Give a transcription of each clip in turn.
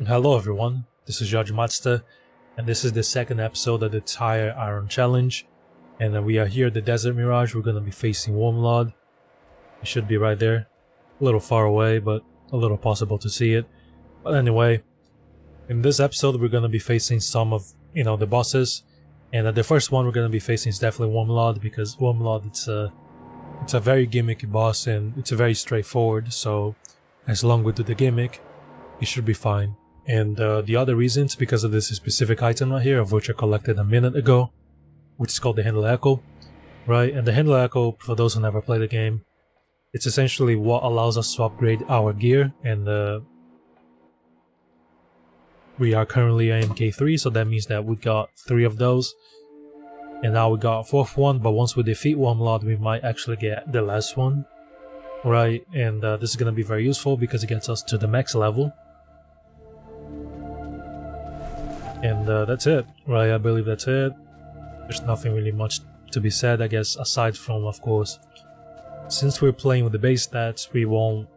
Hello everyone, this is JudgeMagistR, and this is the second episode of the entire Iron Challange, and we are here at the Desert Mirage. We're going to be facing Warmlod. It should be right there, a little far away, but a little possible to see it. But anyway, in this episode we're going to be facing some of, the bosses, and the first one we're going to be facing is definitely Warmlod, because Warmlod, it's a very gimmicky boss, and it's a very straightforward, so as long as we do the gimmick, it should be fine. And the other reason is because of this specific item right here, of which I collected a minute ago, which is called the Handle Echo, right? And the Handle Echo, for those who never played the game, it's essentially what allows us to upgrade our gear, and we are currently AMK 3, so that means that we got 3 of those, and now we got a 4th one, but once we defeat Warmlod we might actually get the last one, right? And this is going to be very useful because it gets us to the max level. And that's it, right? I believe that's it. There's nothing really much to be said, I guess, aside from, of course, since we're playing with the base stats, we won't...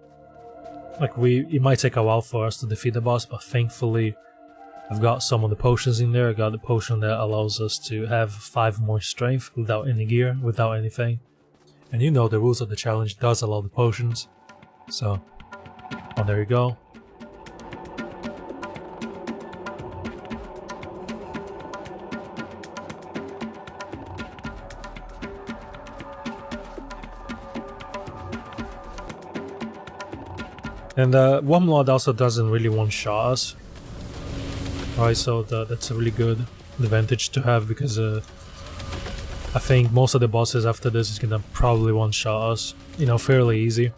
it might take a while for us to defeat the boss, but thankfully I've got some of the potions in there. I got the potion that allows us to have 5 more strength without any gear, without anything. And the rules of the challenge does allow the potions. So, there you go. And Warmlod also doesn't really one-shot us, right? So that's a really good advantage to have, because I think most of the bosses after this is gonna probably one-shot us, fairly easy.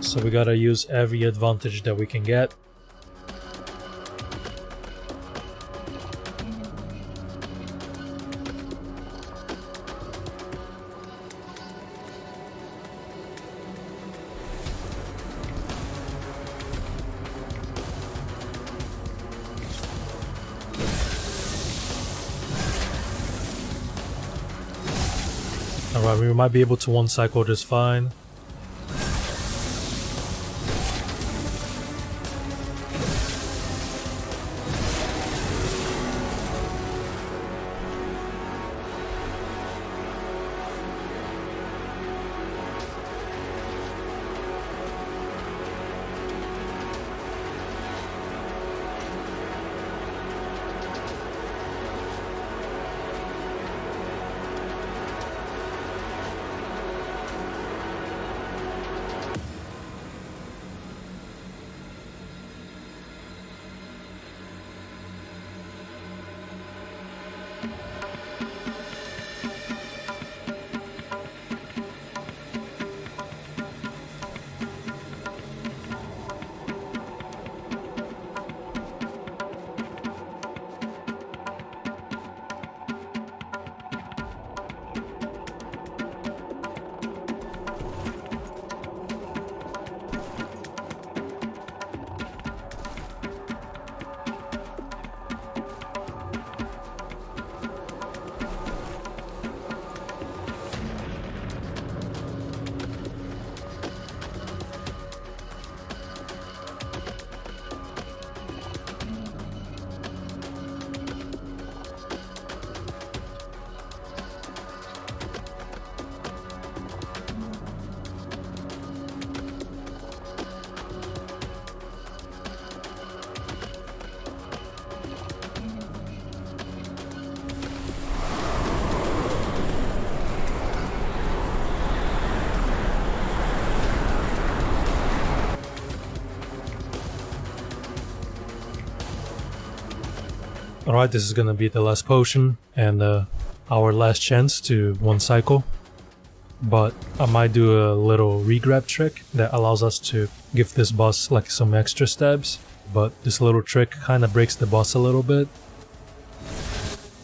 So we gotta use every advantage that we can get. Alright, we might be able to one-cycle just fine. Alright, this is gonna be the last potion, and our last chance to one-cycle. But I might do a little regrab trick that allows us to give this boss some extra stabs. But this little trick kinda breaks the boss a little bit.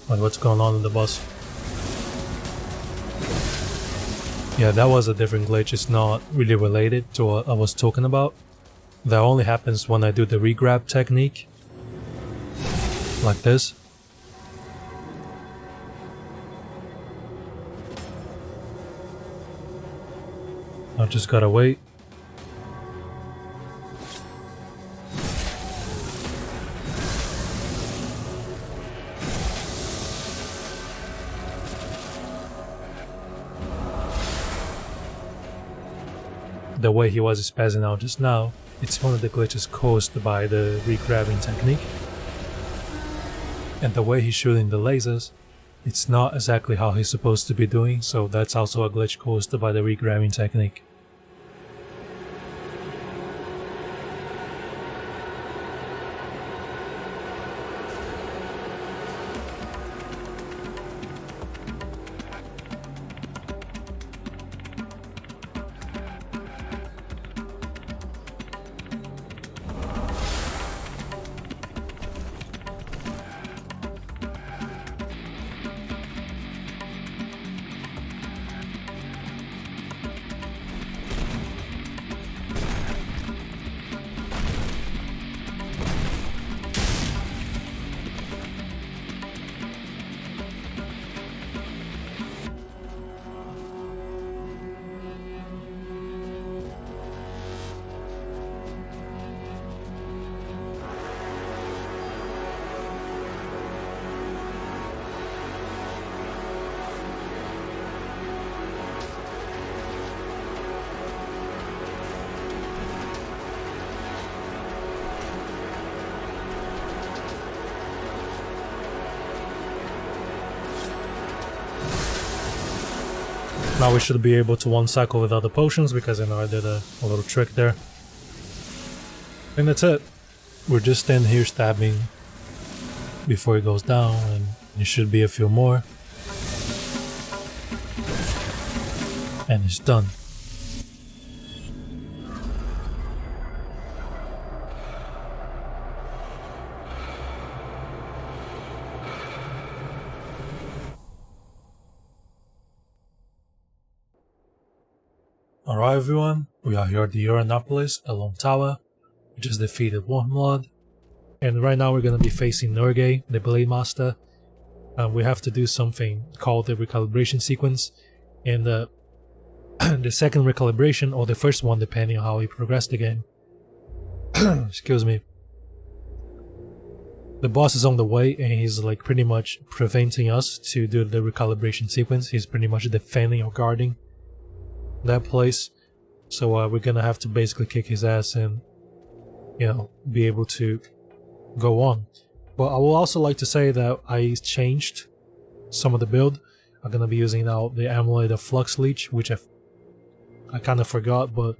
What's going on in the boss? Yeah, that was a different glitch. It's not really related to what I was talking about. That only happens when I do the regrab technique. Like this. I just gotta wait. The way he was spazzing out just now, it's one of the glitches caused by the regrabbing technique. And the way he's shooting the lasers, it's not exactly how he's supposed to be doing, so that's also a glitch caused by the regrabbing technique. Now we should be able to one cycle with other potions because I know I did a little trick there. And that's it. We're just standing here stabbing before it goes down, and there should be a few more. And it's done. Alright everyone, we are here at the anomalus, a long tower. We just defeated Warmlod. And right now we're gonna be facing Norgay, the Blade Master. We have to do something called the recalibration sequence. And the second recalibration, or the first one depending on how we progress the game. Excuse me. The boss is on the way and he's like pretty much preventing us to do the recalibration sequence. He's pretty much defending or guarding that place, so we're gonna have to basically kick his ass and, you know, be able to go on. But I will also like to say that I changed some of the build. I'm gonna be using now the amulet of Flux Leech, which I kind of forgot, but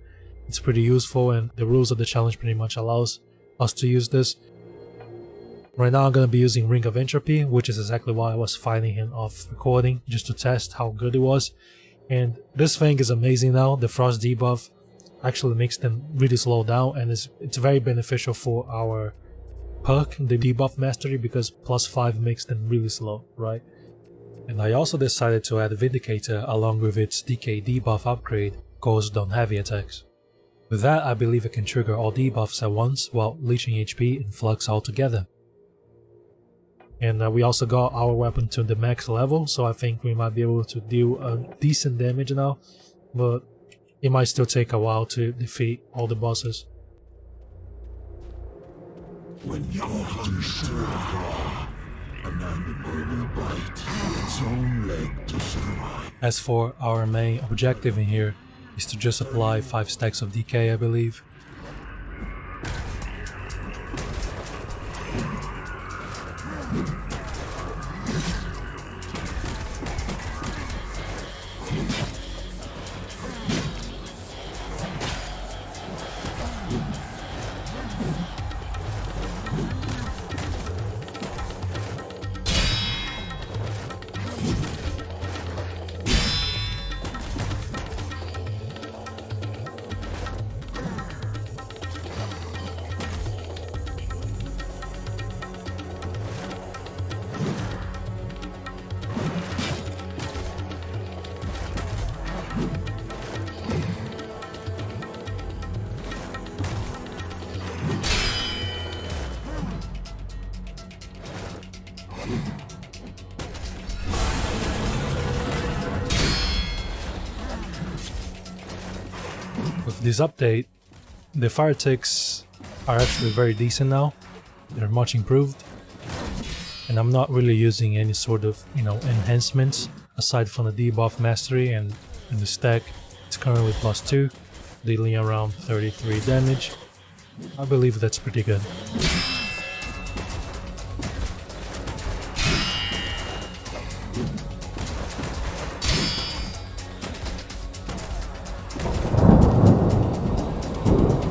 it's pretty useful, and the rules of the challenge pretty much allows us to use this. Right now I'm gonna be using Ring of Entropy, which is exactly why I was fighting him off recording, just to test how good it was. And this thing is amazing now. The frost debuff actually makes them really slow down, and it's very beneficial for our perk, the debuff mastery, because +5 makes them really slow, right? And I also decided to add Vindicator along with its DK debuff upgrade caused on heavy attacks. With that, I believe I can trigger all debuffs at once while leeching HP and flux altogether. And we also got our weapon to the max level, so I think we might be able to deal a decent damage now, but it might still take a while to defeat all the bosses. When you're unsure, an animal will bite its own leg to survive. As for our main objective in here is to just apply 5 stacks of DK, I believe. with this update, the fire ticks are actually very decent now. They're much improved. And I'm not really using any sort of, enhancements aside from the debuff mastery, and in the stack it's currently +2, dealing around 33 damage. I believe that's pretty good.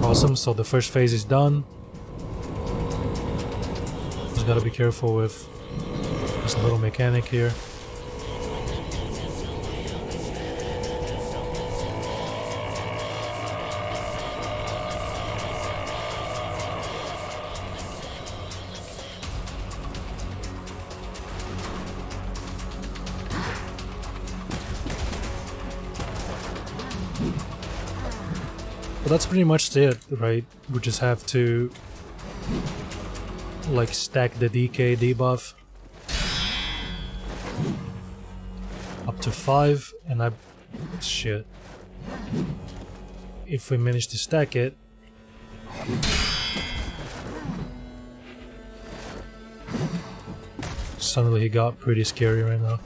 Awesome, so the first phase is done. Just gotta be careful with this little mechanic here. But that's pretty much it, right? We just have to like stack the DK debuff up to 5, and shit. If we manage to stack it, suddenly he got pretty scary right now.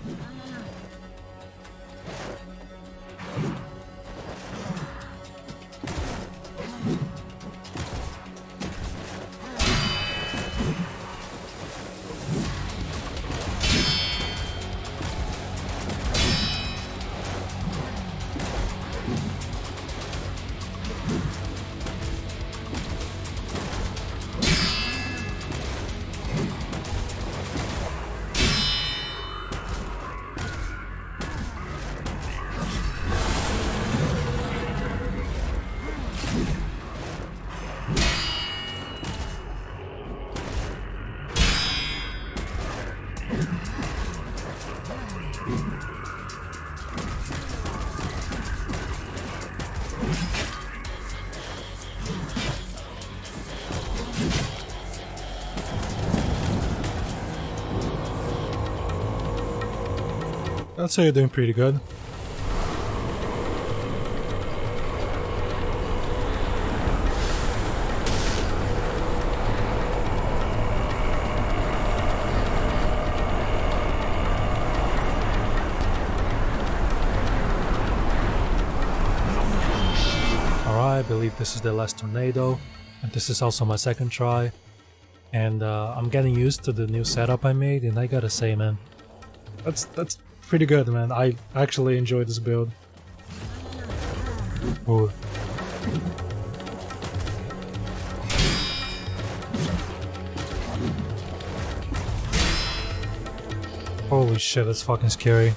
I'd say you're doing pretty good. Alright, I believe this is the last tornado, and this is also my second try. And I'm getting used to the new setup I made, and I gotta say, man, that's pretty good, man. I actually enjoy this build. Ooh. Holy shit, that's fucking scary.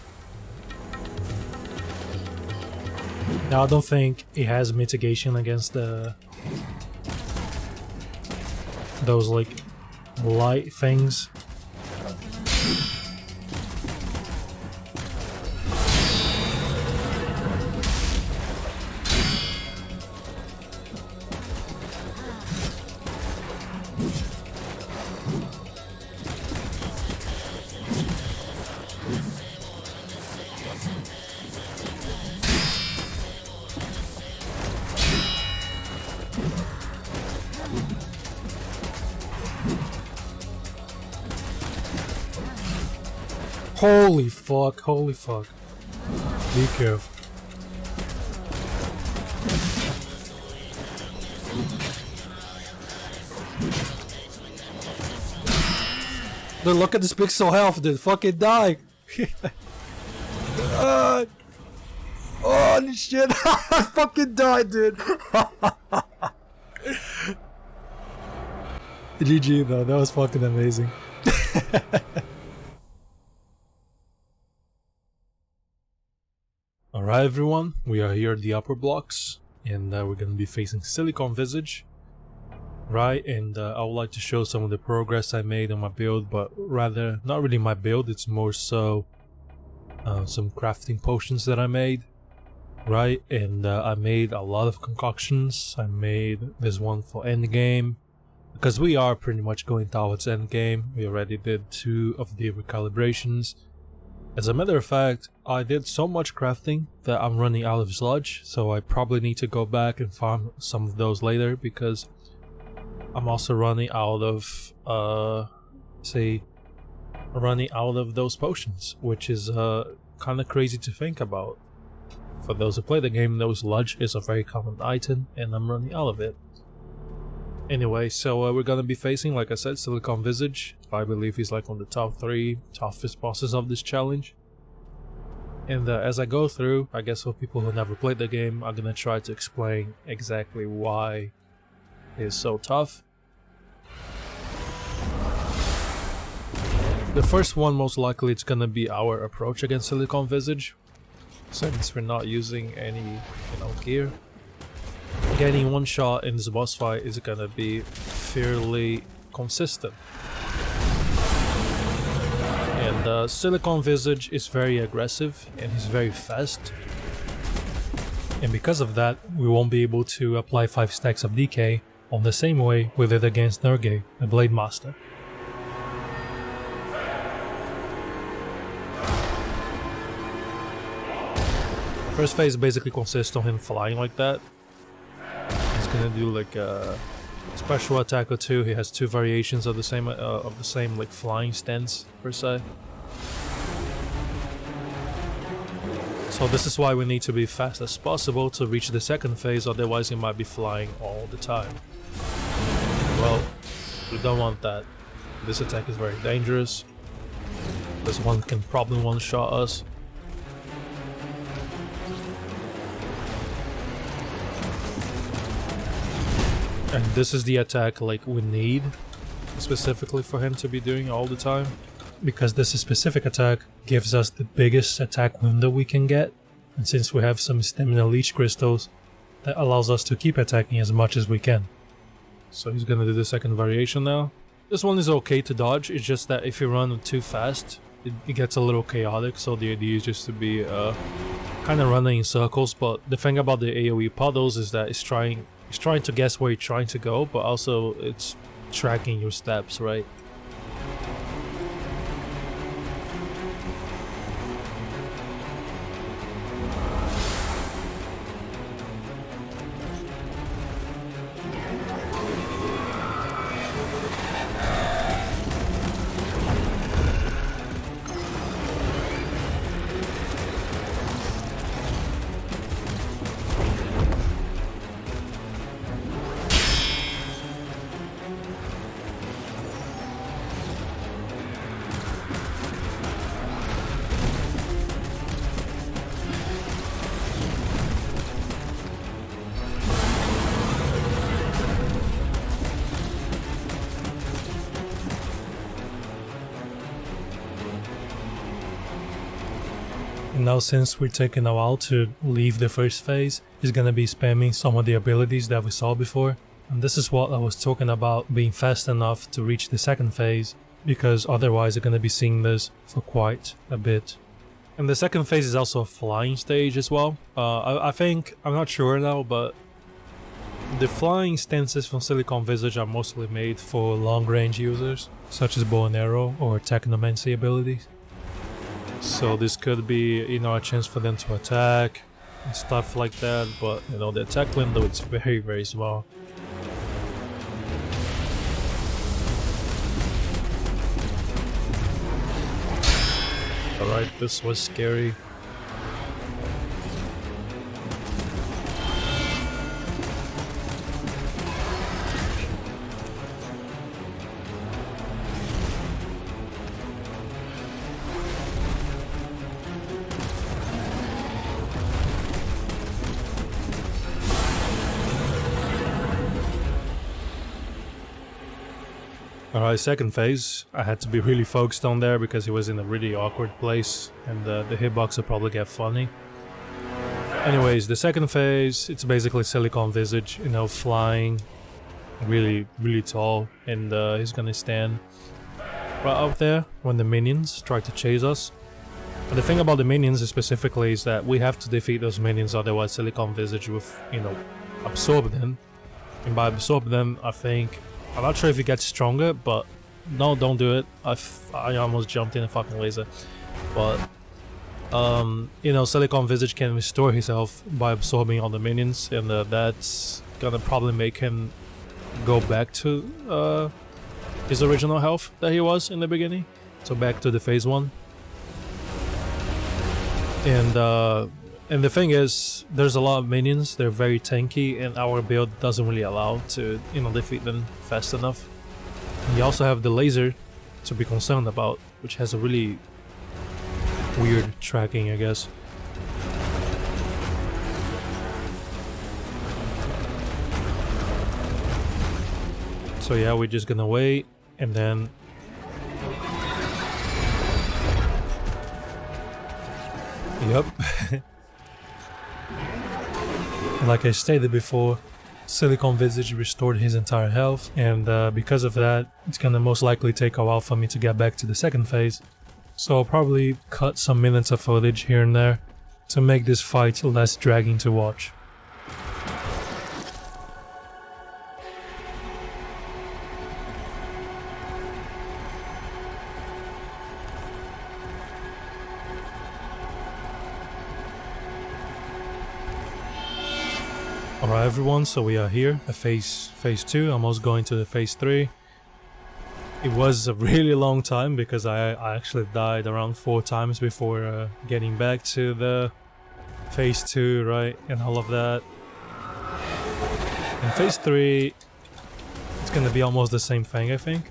Now I don't think it has mitigation against those like light things. Holy fuck, holy fuck. Be careful. Dude, look at this pixel health, dude. Fucking die. Holy shit. I fucking died, dude. GG though, that was fucking amazing. Alright everyone, we are here at the upper blocks, and we're gonna be facing Silicon Visage. Right, and I would like to show some of the progress I made on my build, but rather, not really my build, it's more so some crafting potions that I made. Right, and I made a lot of concoctions. I made this one for endgame, because we are pretty much going towards endgame. We already did 2 of the recalibrations. As a matter of fact, I did so much crafting that I'm running out of sludge, so I probably need to go back and farm some of those later, because I'm also running out of those potions, which is kind of crazy to think about. For those who play the game know sludge is a very common item, and I'm running out of it. Anyway, so we're gonna be facing, like I said, Silicon Visage. I believe he's like on the top 3 toughest bosses of this challenge. And as I go through, I guess for people who never played the game, I'm gonna try to explain exactly why it's so tough. The first one, most likely, it's gonna be our approach against Silicon Visage, since we're not using any, gear. Getting one shot in this boss fight is gonna be fairly consistent. And Silicon Visage is very aggressive and he's very fast. And because of that, we won't be able to apply 5 stacks of DK on the same way we did against Norgay, the Blade Master. First phase basically consists of him flying like that. He's gonna do like a special attack or 2. He has 2 variations of the same like flying stance per se. So this is why we need to be fast as possible to reach the second phase, otherwise he might be flying all the time. Well, we don't want that. This attack is very dangerous. This one can probably one-shot us. And this is the attack like we need specifically for him to be doing all the time, because this specific attack gives us the biggest attack window we can get, and since we have some stamina leech crystals, that allows us to keep attacking as much as we can. So he's gonna do the second variation now. This one is okay to dodge, it's just that if you run too fast, it gets a little chaotic, so the idea is just to be kind of running in circles. But the thing about the AoE puddles is that it's trying to guess where you're trying to go, but also it's tracking your steps, right? And now, since we're taking a while to leave the first phase, he's gonna be spamming some of the abilities that we saw before. And this is what I was talking about, being fast enough to reach the second phase, because otherwise you're gonna be seeing this for quite a bit. And the second phase is also a flying stage as well. I think, I'm not sure now, but the flying stances from Silicon Visage are mostly made for long range users, such as bow and arrow or technomancy abilities. So this could be, a chance for them to attack and stuff like that, but the attack window is very, very small. Alright, this was scary. Alright, second phase. I had to be really focused on there because he was in a really awkward place and the hitbox will probably get funny. Anyways, the second phase, it's basically Silicon Visage, flying really, really tall, and he's gonna stand right up there when the minions try to chase us. But the thing about the minions specifically is that we have to defeat those minions, otherwise Silicon Visage will, absorb them. And by absorb them, I'm not sure if it gets stronger, but no, don't do it. I almost jumped in a fucking laser. But You know, Silicon Visage can restore his health by absorbing all the minions, and that's gonna probably make him go back to his original health that he was in the beginning. So back to the phase 1. And the thing is, there's a lot of minions, they're very tanky, and our build doesn't really allow to, you know, defeat them fast enough. And you also have the laser to be concerned about, which has a really weird tracking, I guess. So yeah, we're just gonna wait, and then yep. Like I stated before, Silicon Visage restored his entire health, and because of that, it's gonna most likely take a while for me to get back to the second phase. So I'll probably cut some minutes of footage here and there to make this fight less dragging to watch. Alright everyone, so we are here at phase 2, almost going to the phase 3. It was a really long time because I actually died around 4 times before getting back to the phase 2, right, and all of that. In phase 3, it's gonna be almost the same thing, I think.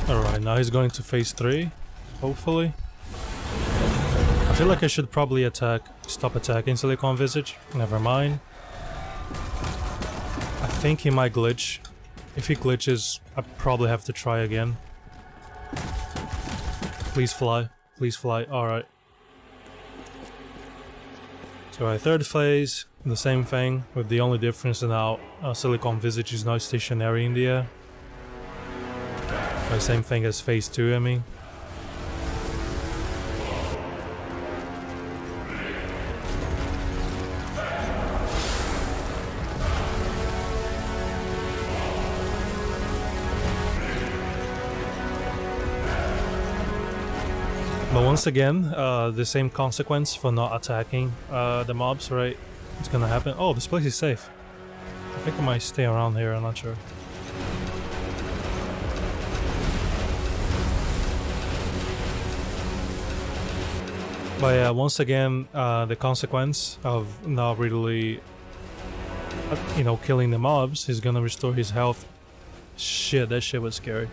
Alright, now he's going to phase 3, hopefully. I feel like I should probably stop attacking Silicon Visage. Never mind. I think he might glitch. If he glitches, I probably have to try again. Please fly. Please fly. Alright. So our third phase, the same thing, with the only difference now Silicon Visage is now stationary in the air. Same thing as phase 2, I mean. But once again, the same consequence for not attacking the mobs, right? It's gonna happen. Oh, this place is safe. I think I might stay around here, I'm not sure. But yeah, once again, the consequence of not really, you know, killing the mobs is gonna restore his health. Shit, that shit was scary.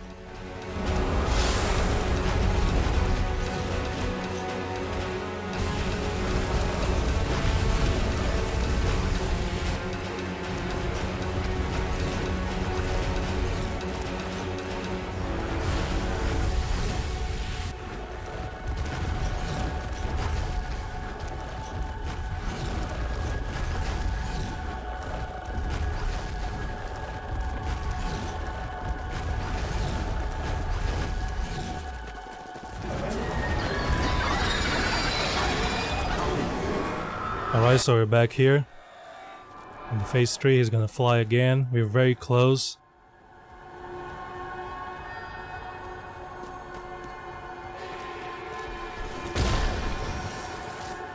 Alright, so we're back here. In the phase 3, he's gonna fly again. We're very close.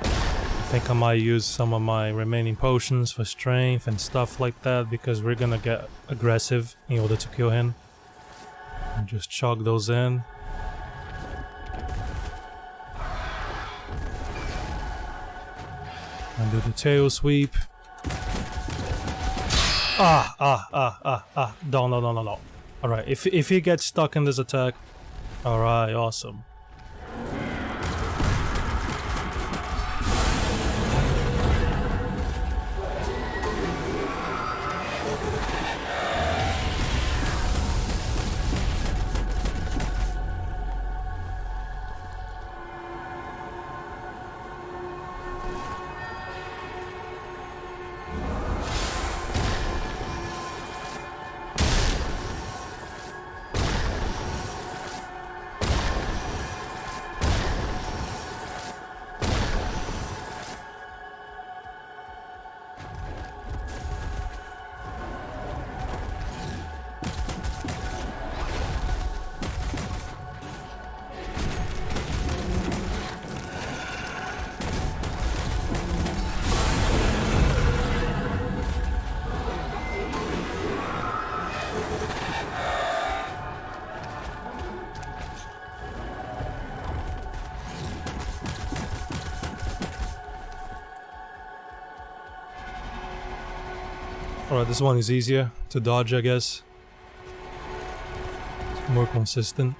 I think I might use some of my remaining potions for strength and stuff like that, because we're gonna get aggressive in order to kill him. And just chug those in. And do the tail sweep. No. Alright, if he gets stuck in this attack. Alright, awesome. Alright, this one is easier to dodge, I guess. It's more consistent.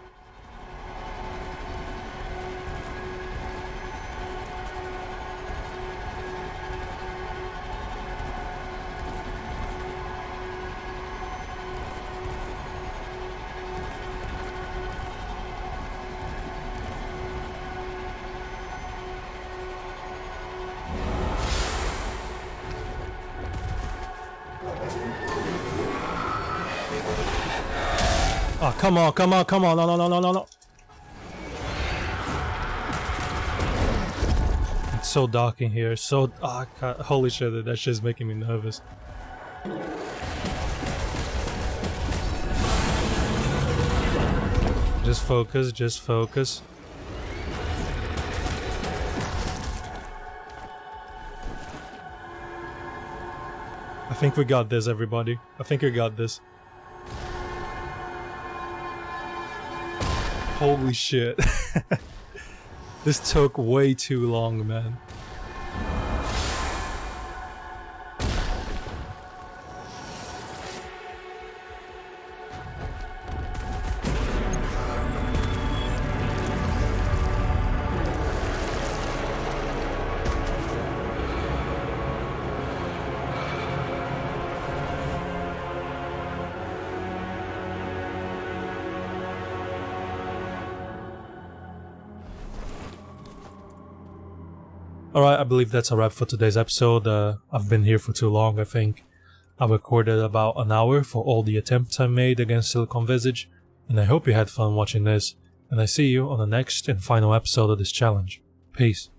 Oh, come on, no. It's so dark in here, so... Oh, God. Holy shit, that shit's making me nervous. Just focus. I think we got this, everybody. I think we got this. Holy shit. This took way too long, man. Alright, I believe that's a wrap for today's episode. I've been here for too long, I think. I recorded about an hour for all the attempts I made against Silicon Visage, and I hope you had fun watching this, and I see you on the next and final episode of this challenge. Peace.